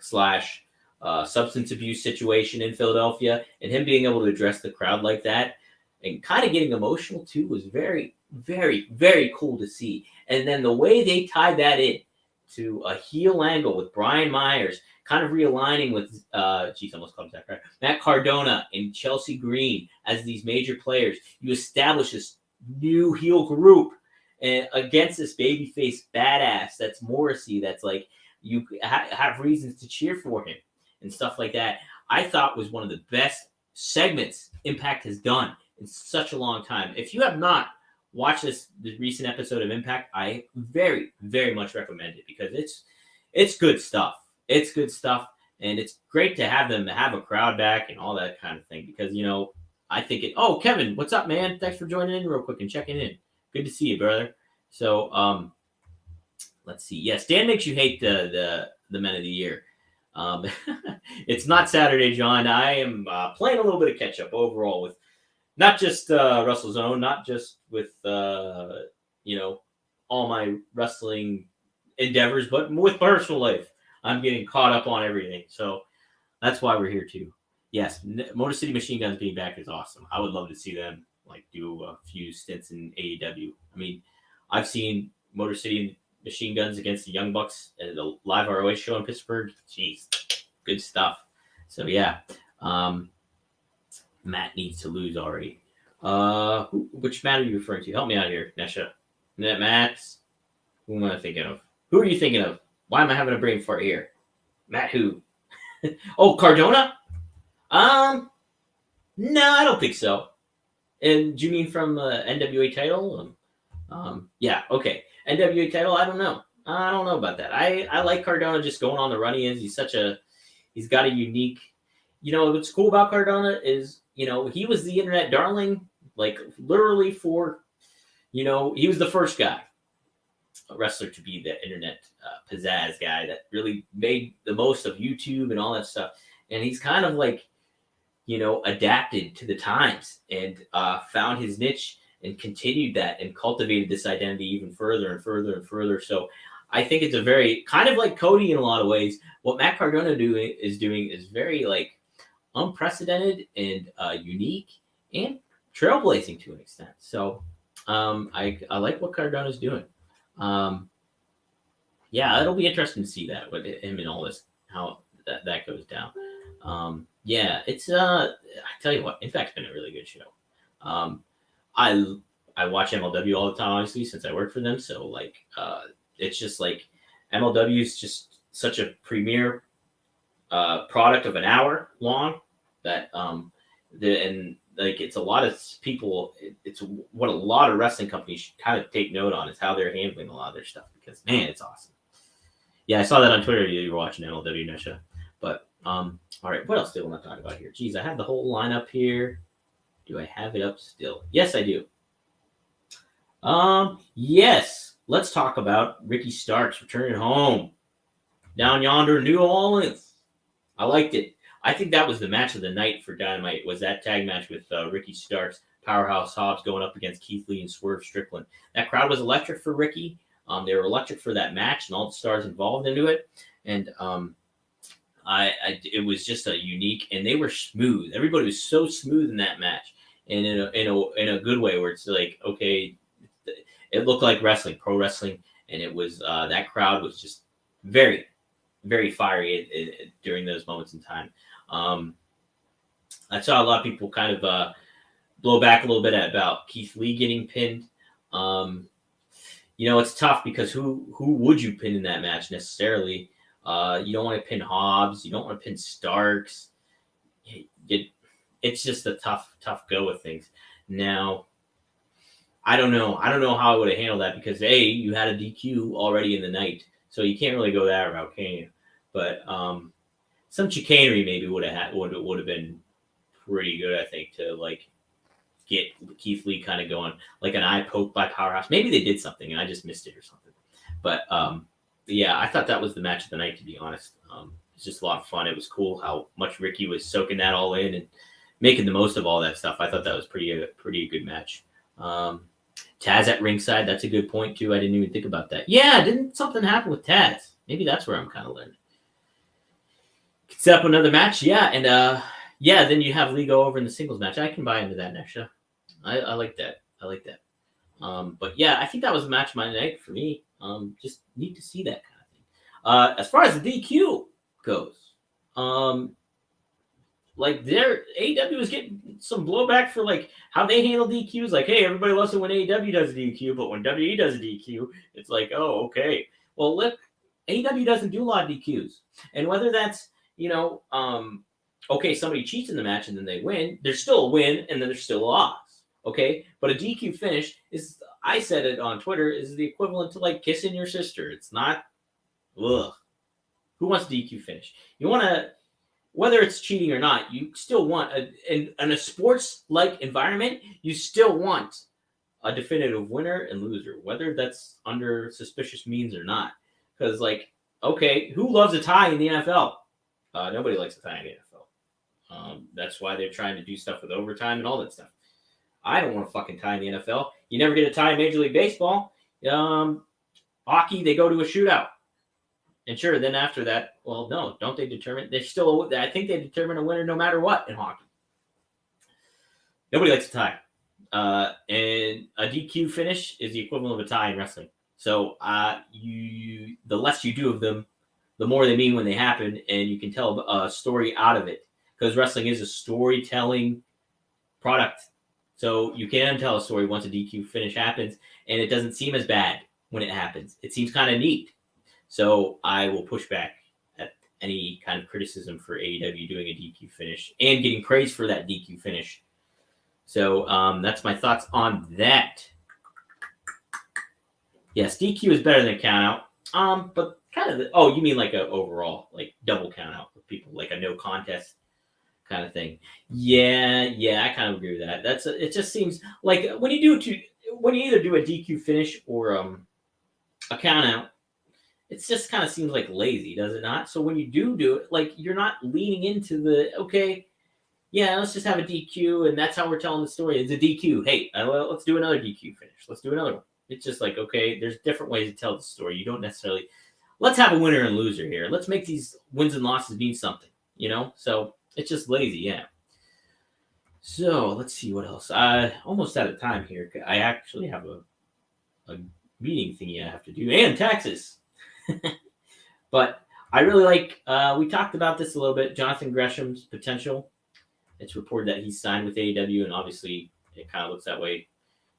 substance abuse situation in Philadelphia, and him being able to address the crowd like that and kind of getting emotional too was very, very, very cool to see. And then the way they tied that in to a heel angle with Brian Myers, kind of realigning with almost called that right, Matt Cardona and Chelsea Green as these major players. You establish this new heel group against this babyface badass that's Morrissey, that's like you have reasons to cheer for him and stuff like that. I thought was one of the best segments Impact has done in such a long time. If you have not watched the recent episode of Impact, I very, very much recommend it, because it's good stuff. It's good stuff, and it's great to have them have a crowd back and all that kind of thing, because, I think Oh, Kevin, what's up, man? Thanks for joining in real quick and checking in. Good to see you, brother. So, let's see. Yes, Dan makes you hate the Men of the Year. It's not Saturday, John. I am playing a little bit of catch up overall with not just WrestleZone, not just with all my wrestling endeavors, but with personal life. I'm getting caught up on everything, so that's why we're here too. Yes, Motor City Machine Guns being back is awesome. I would love to see them do a few stints in AEW. I mean, I've seen Motor City Machine Guns against the Young Bucks at the live ROH show in Pittsburgh. Jeez, good stuff. So yeah, Matt needs to lose already. Which Matt are you referring to? Help me out here, Nesha. Matt, who am I thinking of? Who are you thinking of? Why am I having a brain fart here? Matt who? Oh, Cardona? No, I don't think so. And do you mean from NWA title? Yeah, okay. NWA title, I don't know. I don't know about that. I like Cardona just going on the run he is. He's got a unique, what's cool about Cardona is, he was the internet darling, literally for, he was the first guy, a wrestler, to be the internet pizzazz guy that really made the most of YouTube and all that stuff. And he's kind of adapted to the times and found his niche and continued that and cultivated this identity even further and further and further. So I think it's a very kind of like Cody in a lot of ways. What Matt Cardona is doing is very unprecedented and unique and trailblazing to an extent. So I like what Cardona's doing. Yeah, it'll be interesting to see that with him and all this, how that goes down. Yeah, it's I tell you what, Impact's been a really good show. I watch MLW all the time, obviously, since I work for them. So it's just MLW is just such a premier product of an hour long that and like it's a lot of people. It's what a lot of wrestling companies should kind of take note on is how they're handling a lot of their stuff because man, it's awesome. Yeah, I saw that on Twitter. You were watching MLW Nesha, but all right, what else do I want to talk about here? Geez, I have the whole lineup here. Do I have it up still? Yes, I do. Yes, let's talk about Ricky Starks returning home down yonder, New Orleans. I liked it. I think that was the match of the night for Dynamite. Was that tag match with Ricky Starks, Powerhouse Hobbs going up against Keith Lee and Swerve Strickland. That crowd was electric for Ricky. They were electric for that match and all the stars involved into it. And it was just a unique, and they were smooth. Everybody was so smooth in that match, and in a good way, where it's like, okay, it looked like wrestling, pro wrestling, and it was that crowd was just very, very fiery during those moments in time. I saw a lot of people kind of blow back a little bit about Keith Lee getting pinned. It's tough because who would you pin in that match necessarily? You don't want to pin Hobbs. You don't want to pin Starks. It's just a tough go with things. Now, I don't know how I would have handled that because you had a DQ already in the night, so you can't really go that route, can you? But some chicanery maybe would have been pretty good, I think, to like get Keith Lee kind of going, like an eye poke by Powerhouse. Maybe they did something and I just missed it or something. But yeah, I thought that was the match of the night, to be honest. It's just a lot of fun. It was cool how much Ricky was soaking that all in and making the most of all that stuff. I thought that was pretty good match. Taz at ringside, that's a good point too. I didn't even think about that. Yeah, didn't something happen with Taz? Maybe that's where I'm kind of learning. Set up another match, yeah, and then you have Lee go over in the singles match. I can buy into that, Nesha. I like that. But yeah, I think that was the match of my night for me. Just need to see that kind of thing. As far as the DQ goes, like AEW is getting some blowback for like how they handle DQs. Like, hey, everybody loves it when AEW does a DQ, but when WWE does a DQ, it's like, oh, okay. Well, look, AEW doesn't do a lot of DQs, and whether that's okay, somebody cheats in the match and then they win, there's still a win and then there's still a loss. Okay, but a DQ finish is, I said it on Twitter, is the equivalent to like kissing your sister. It's not. Ugh. Who wants DQ finish? You want to. Whether it's cheating or not, you still want, in a sports-like environment, you still want a definitive winner and loser, whether that's under suspicious means or not. Because, like, okay, who loves a tie in the NFL? Nobody likes a tie in the NFL. That's why they're trying to do stuff with overtime and all that stuff. I don't want a fucking tie in the NFL. You never get a tie in Major League Baseball. Hockey, they go to a shootout. And sure, then after that, well, no, don't they determine? They're still, I think they determine a winner no matter what in hockey. Nobody likes a tie. And a DQ finish is the equivalent of a tie in wrestling. So the less you do of them, the more they mean when they happen, and you can tell a story out of it. Because wrestling is a storytelling product. So you can tell a story once a DQ finish happens, and it doesn't seem as bad when it happens. It seems kind of neat. So I will push back at any kind of criticism for AEW doing a DQ finish and getting praise for that DQ finish. So that's my thoughts on that. Yes, DQ is better than a count out. But kind of you mean like a overall, like double count out with people, like a no contest kind of thing. Yeah, I kind of agree with that. It just seems like when you either do a DQ finish or a count out, it just kind of seems like lazy, does it not? So when you do it, like you're not leaning into let's just have a DQ and that's how we're telling the story. It's a DQ. Hey, let's do another DQ finish. Let's do another one. It's just like, okay, there's different ways to tell the story. You don't necessarily, let's have a winner and loser here. Let's make these wins and losses mean something, So it's just lazy, yeah. So let's see what else. Almost out of time here. I actually have a meeting thingy I have to do and taxes. But I really like, we talked about this a little bit, Jonathan Gresham's potential. It's reported that he's signed with AEW, and obviously it kind of looks that way,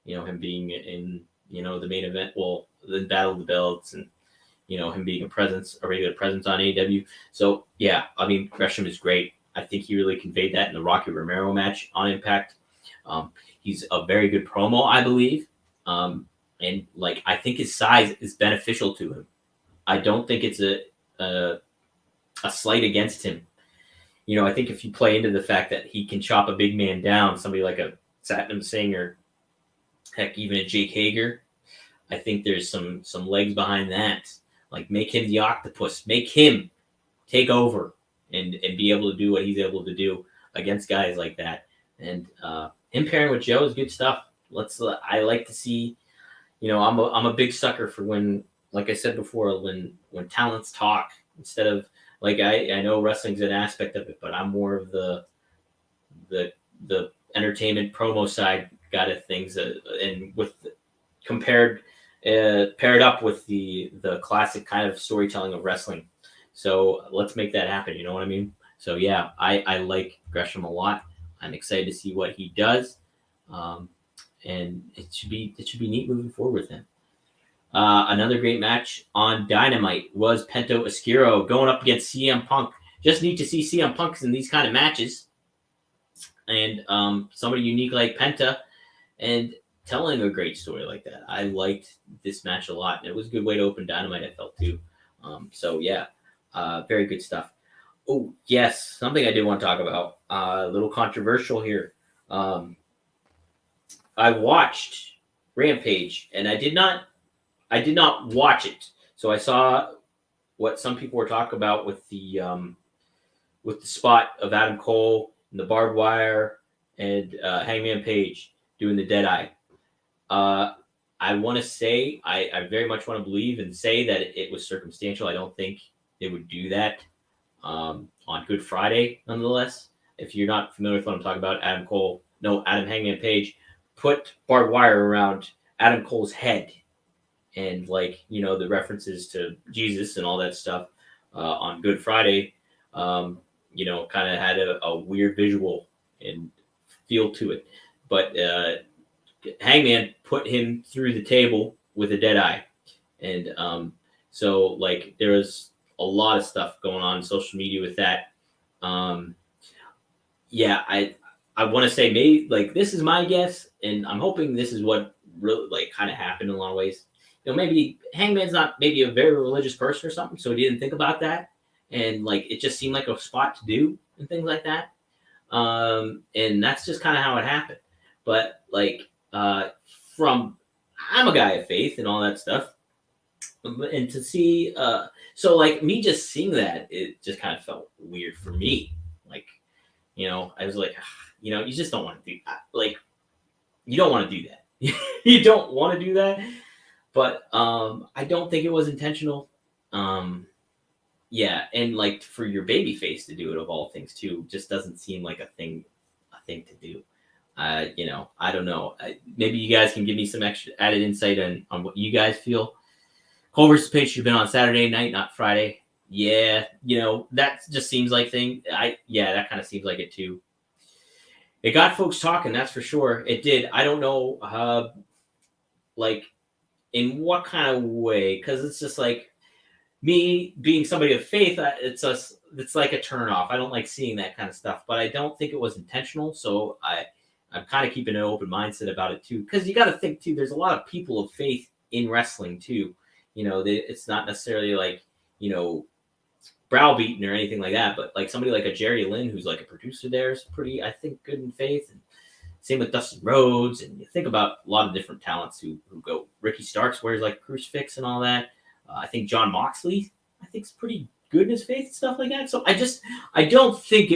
him being in, the main event, well, the Battle of the Belts, and, him being a regular presence on AEW. So, yeah, I mean, Gresham is great. I think he really conveyed that in the Rocky Romero match on Impact. He's a very good promo, I believe. And like, I think his size is beneficial to him. I don't think it's a slight against him. I think if you play into the fact that he can chop a big man down, somebody like a Satnam Singh or heck, even a Jake Hager, I think there's some legs behind that. Like, make him the octopus, make him take over and be able to do what he's able to do against guys like that. And him pairing with Joe is good stuff. I like to see, I'm a big sucker for when, like I said before, when talents talk instead of, like, I know wrestling's an aspect of it, but I'm more of the entertainment promo side kind of things, and with paired up with the classic kind of storytelling of wrestling. So let's make that happen. You know what I mean? So yeah, I like Gresham a lot. I'm excited to see what he does, and it should be neat moving forward with him. Another great match on Dynamite was Penta Oscuro going up against CM Punk. Just neat to see CM Punk in these kind of matches, and somebody unique like Penta, and telling a great story like that. I liked this match a lot, and it was a good way to open Dynamite, I felt too. So yeah, very good stuff. Oh yes, something I did want to talk about. A little controversial here. I watched Rampage, and I did not watch it. So I saw what some people were talking about with the spot of Adam Cole and the barbed wire and Hangman Page doing the Deadeye. I want to say, I very much want to believe and say that it was circumstantial. I don't think they would do that on Good Friday, nonetheless. If you're not familiar with what I'm talking about, Adam Hangman Page put barbed wire around Adam Cole's head, and like, the references to Jesus and all that stuff on Good Friday, kind of had a weird visual and feel to it. But Hangman put him through the table with a Deadeye. And so, like, there was a lot of stuff going on social media with that. Yeah, I want to say maybe, like, this is my guess, and I'm hoping this is what really, like, kind of happened in a lot of ways. Maybe Hangman's not maybe a very religious person or something, so he didn't think about that. And, like, it just seemed like a spot to do and things like that. And that's just kind of how it happened. But, like, I'm a guy of faith and all that stuff. And to see, so, like, me just seeing that, it just kind of felt weird for me. Like, I was like, you just don't want to do that. Like, you don't want to do that. You don't want to do that. But I don't think it was intentional. Yeah, and like, for your baby face to do it, of all things too, just doesn't seem like a thing to do. I don't know. Maybe you guys can give me some extra added insight on what you guys feel. Cole versus Page should have been on Saturday night, not Friday. Yeah, that just seems like thing. That kind of seems like it too. It got folks talking, that's for sure. It did. I don't know, like, in what kind of way, because it's just like, me being somebody of faith, it's like a turn off. I don't like seeing that kind of stuff, but I don't think it was intentional. So I'm kind of keeping an open mindset about it too, because you got to think too, there's a lot of people of faith in wrestling too. It's not necessarily like, browbeaten or anything like that, but like somebody like a Jerry Lynn, who's like a producer there, is pretty, I think, good in faith. And same with Dustin Rhodes, and you think about a lot of different talents who go. Ricky Starks wears like crucifix and all that. I think John Moxley, is pretty good in his faith and stuff like that. So I really don't think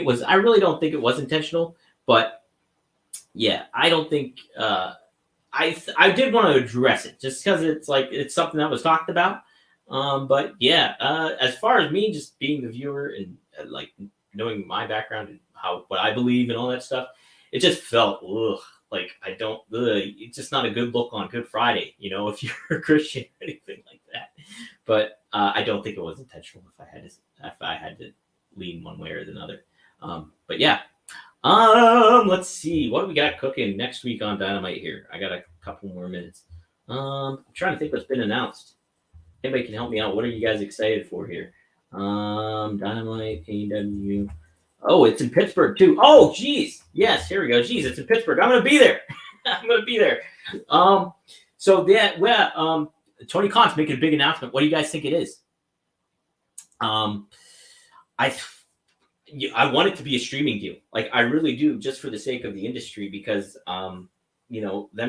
it was intentional, but yeah, I don't think, I did want to address it just because it's something that was talked about. But yeah, as far as me just being the viewer and like knowing my background and what I believe and all that stuff, it just felt like it's just not a good look on Good Friday, if you're a Christian or anything like that. But I don't think it was intentional if I had to lean one way or another. But yeah, let's see what we got cooking next week on Dynamite here. I got a couple more minutes. I'm trying to think what's been announced. Anybody can help me out. What are you guys excited for here? Dynamite, AEW. Oh, it's in Pittsburgh too. Oh, geez. Yes, here we go. Geez, it's in Pittsburgh. I'm gonna be there. I'm gonna be there. So yeah, well, Tony Khan's making a big announcement. What do you guys think it is? I want it to be a streaming deal. Like I really do, just for the sake of the industry, because them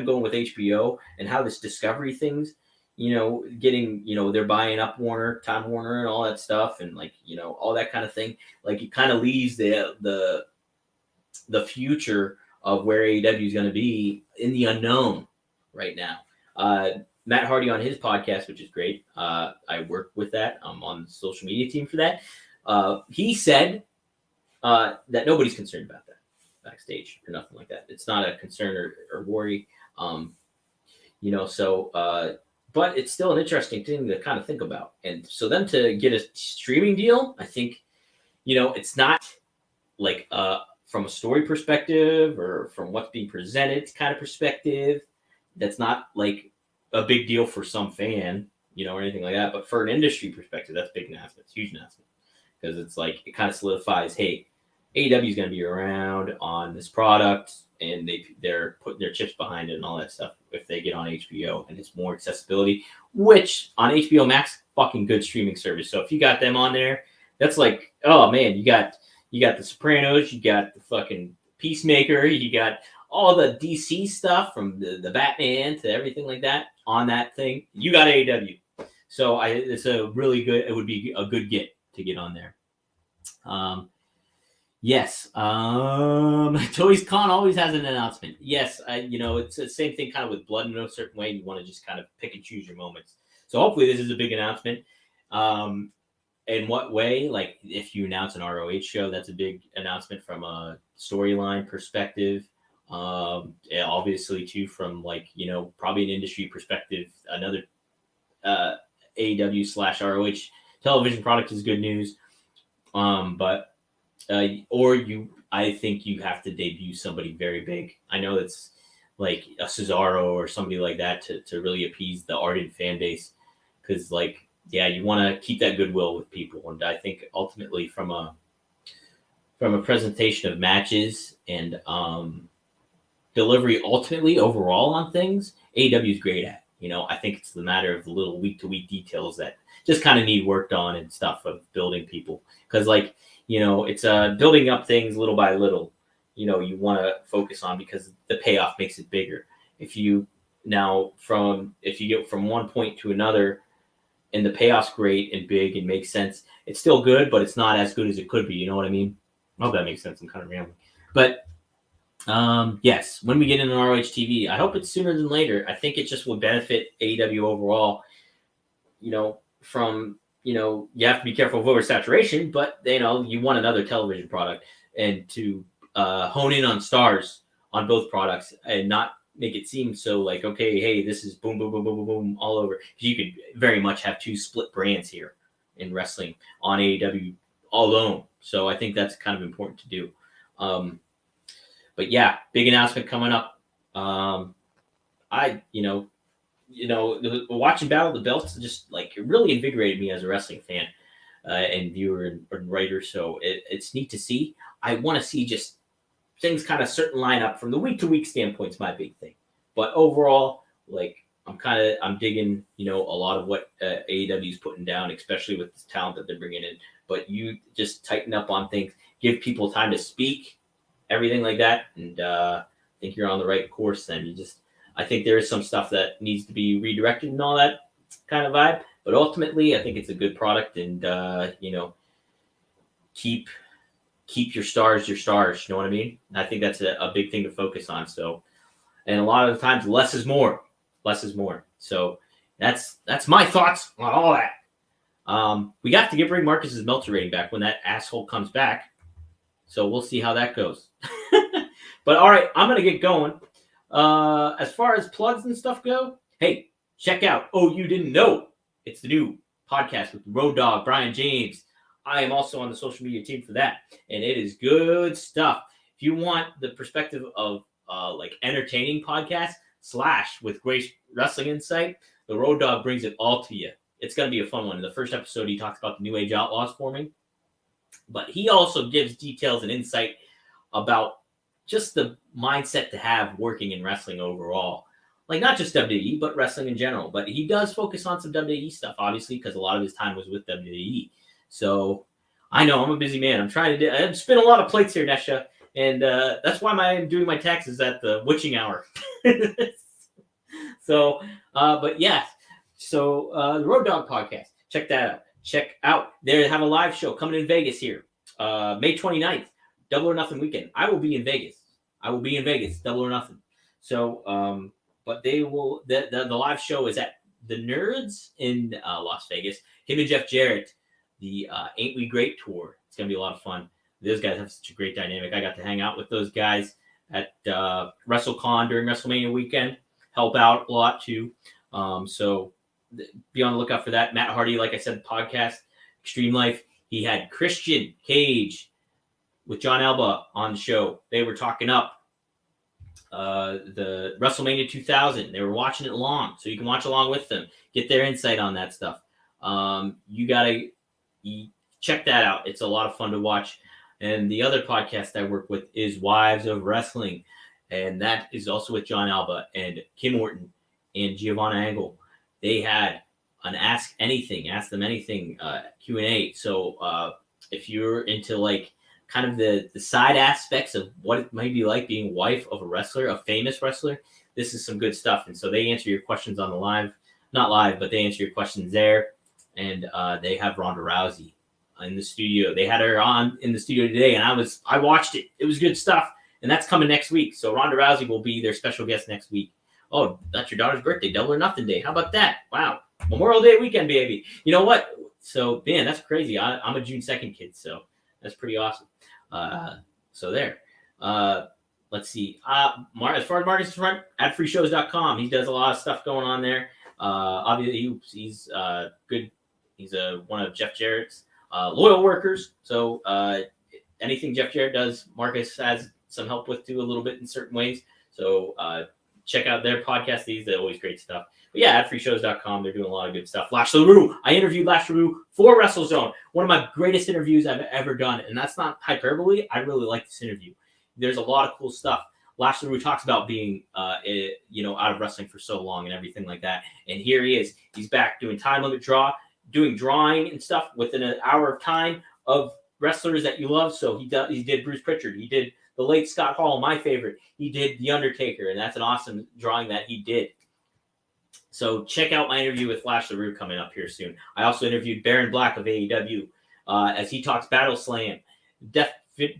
going with HBO and how this Discovery things, getting, they're buying up Time Warner and all that stuff, and like, all that kind of thing. Like it kind of leaves the future of where AEW is going to be in the unknown right now. Matt Hardy on his podcast, which is great. I work with that. I'm on the social media team for that. He said that nobody's concerned about that backstage or nothing like that. It's not a concern or worry. But it's still an interesting thing to kind of think about. And so then to get a streaming deal, I think, it's not like from a story perspective or from what's being presented kind of perspective, that's not like a big deal for some fan, or anything like that. But for an industry perspective, that's a big announcement. It's a huge announcement, because it's like it kind of solidifies, hey, AEW is going to be around on this product, and they're putting their chips behind it and all that stuff if they get on HBO, and it's more accessibility, which on HBO Max, fucking good streaming service. So if you got them on there, that's like, oh man, you got the Sopranos, you got the fucking Peacemaker, you got all the DC stuff from the Batman to everything like that on that thing. You got AEW. So it's it would be a good get to get on there. Yes. Tony Khan always has an announcement. Yes. It's the same thing kind of with blood in a certain way. You want to just kind of pick and choose your moments. So hopefully this is a big announcement. In what way? Like if you announce an ROH show, that's a big announcement from a storyline perspective. Obviously too, from like, probably an industry perspective, another AEW/ROH television product is good news. I think you have to debut somebody very big. I know it's like a Cesaro or somebody like that to really appease the ardent fan base, because like, yeah, you want to keep that goodwill with people. And I think ultimately from a presentation of matches and delivery ultimately overall on things, AEW is great at. I think it's the matter of the little week-to-week details that just kind of need worked on and stuff of building people. Because like, it's building up things little by little, you want to focus on, because the payoff makes it bigger. If you get from one point to another and the payoff's great and big and makes sense, it's still good, but it's not as good as it could be. You know what I mean? I hope that makes sense. I'm kind of rambling. But yes, when we get into ROH TV, I hope it's sooner than later. I think it just will benefit AEW overall, from, you have to be careful of oversaturation, but you want another television product, and to hone in on stars on both products and not make it seem so like, okay, hey, this is boom, boom, boom, boom, boom, boom all over. Because you could very much have two split brands here in wrestling on AEW alone. So I think that's kind of important to do. But yeah, big announcement coming up. Watching Battle of the Belts just like it really invigorated me as a wrestling fan and viewer and writer. So it's neat to see. I want to see just things kind of certain line up from the week to week standpoint is my big thing. But overall, like I'm digging, a lot of what AEW is putting down, especially with this talent that they're bringing in. But you just tighten up on things, give people time to speak, everything like that, and I think you're on the right course. Then I think there is some stuff that needs to be redirected and all that kind of vibe. But ultimately, I think it's a good product, and keep your stars your stars. You know what I mean? And I think that's a big thing to focus on. So, and a lot of the times, less is more. Less is more. So that's my thoughts on all that. We have to bring Marcus's Meltzer rating back when that asshole comes back. So we'll see how that goes. But all right, I'm gonna get going. As far as plugs and stuff go, hey, check out Oh You Didn't Know. It's the new podcast with Road Dogg, Brian James. I am also on the social media team for that, and it is good stuff. If you want the perspective of like entertaining podcast / with great wrestling insight, the Road Dogg brings it all to you. It's going to be a fun one. In the first episode, he talks about the New Age Outlaws forming. But he also gives details and insight about just the mindset to have working in wrestling overall. Like, not just WWE, but wrestling in general. But he does focus on some WWE stuff, obviously, because a lot of his time was with WWE. So I know I'm a busy man. I'm spin a lot of plates here, Nesha. And that's why I'm doing my taxes at the witching hour. So, but yeah. So the Road Dogg podcast, check that out. They have a live show coming in Vegas here, May 29th, Double or Nothing weekend. I will be in Vegas, Double or Nothing. So, but they will. The live show is at the Nerds in Las Vegas. Him and Jeff Jarrett, the Ain't We Great tour. It's gonna be a lot of fun. Those guys have such a great dynamic. I got to hang out with those guys at WrestleCon during WrestleMania weekend. Help out a lot too. So be on the lookout for that. Matt Hardy, like I said, podcast, Extreme Life. He had Christian Cage with John Alba on the show. They were talking up the WrestleMania 2000. They were watching it along, so you can watch along with them. Get their insight on that stuff. You got to check that out. It's a lot of fun to watch. And the other podcast I work with is Wives of Wrestling. And that is also with John Alba and Kim Orton and Giovanna Angle. They had an Ask Them Anything Q&A. So if you're into like kind of the side aspects of what it might be like being wife of a wrestler, a famous wrestler, this is some good stuff. And so they answer your questions on the not live, but they answer your questions there. And they have Ronda Rousey in the studio. They had her on in the studio today, and I watched it. It was good stuff. And that's coming next week. So Ronda Rousey will be their special guest next week. Oh, that's your daughter's birthday, Double or Nothing Day. How about that? Wow. Memorial Day weekend, baby. You know what? So, man, that's crazy. I'm a June 2nd kid, so that's pretty awesome. So there. Let's see. As far as Marcus Front, at freeshows.com. He does a lot of stuff going on there. Obviously, he's good. He's one of Jeff Jarrett's loyal workers. So anything Jeff Jarrett does, Marcus has some help with too a little bit in certain ways. So check out their podcast. They're always great stuff. But yeah, at freeshows.com, they're doing a lot of good stuff. Lash LaRue. I interviewed Lash LaRue for WrestleZone. One of my greatest interviews I've ever done. And that's not hyperbole. I really like this interview. There's a lot of cool stuff. Lash LaRue talks about being, out of wrestling for so long and everything like that. And here he is. He's back doing time limit doing drawing and stuff within an hour of time of wrestlers that you love. So he did Bruce Pritchard. He did the late Scott Hall, my favorite. He did The Undertaker, and that's an awesome drawing that he did. So check out my interview with Lash LaRue coming up here soon. I also interviewed Baron Black of AEW as he talks Battle Slam, Def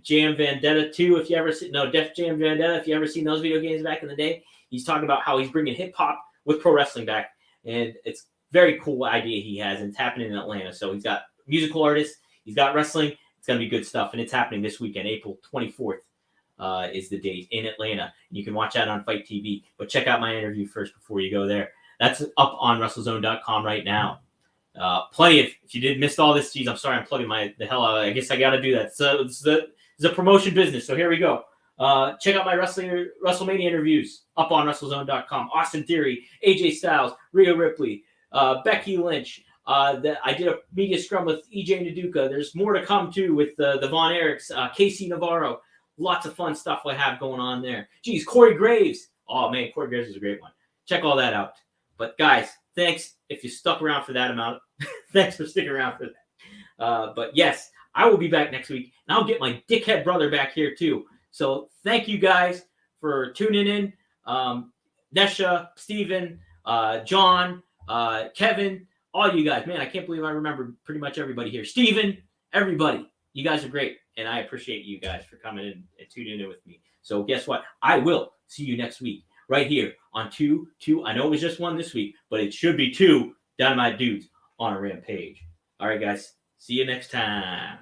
Jam Vendetta 2. Def Jam Vendetta. If you ever seen those video games back in the day, he's talking about how he's bringing hip hop with pro wrestling back, and it's very cool idea he has, and it's happening in Atlanta. So he's got musical artists, he's got wrestling. It's gonna be good stuff, and it's happening this weekend, April 24th. Is the date in Atlanta. You can watch that on Fight TV, but check out my interview first before you go there. That's up on WrestleZone.com right now. Plenty of, if you did miss all this, geez, I'm sorry, I'm plugging the hell out. I guess I got to do that. So it's a promotion business. So here we go. Check out my WrestleMania interviews up on WrestleZone.com. Austin Theory, AJ Styles, Rhea Ripley, Becky Lynch. I did a media scrum with EJ Naduka. There's more to come too with the Von Erichs, Casey Navarro. Lots of fun stuff I have going on there. Geez, Corey Graves. Oh, man, Corey Graves is a great one. Check all that out. But, guys, thanks if you stuck around for that amount. Thanks for sticking around for that. But, yes, I will be back next week, and I'll get my dickhead brother back here, too. So, thank you, guys, for tuning in. Nesha, Steven, John, Kevin, all you guys. Man, I can't believe I remember pretty much everybody here. Steven, everybody. You guys are great. And I appreciate you guys for coming in and tuning in with me. So guess what? I will see you next week right here on 2. I know it was just 1 this week, but it should be 2 Dynamite Dudes on a Rampage. All right, guys. See you next time.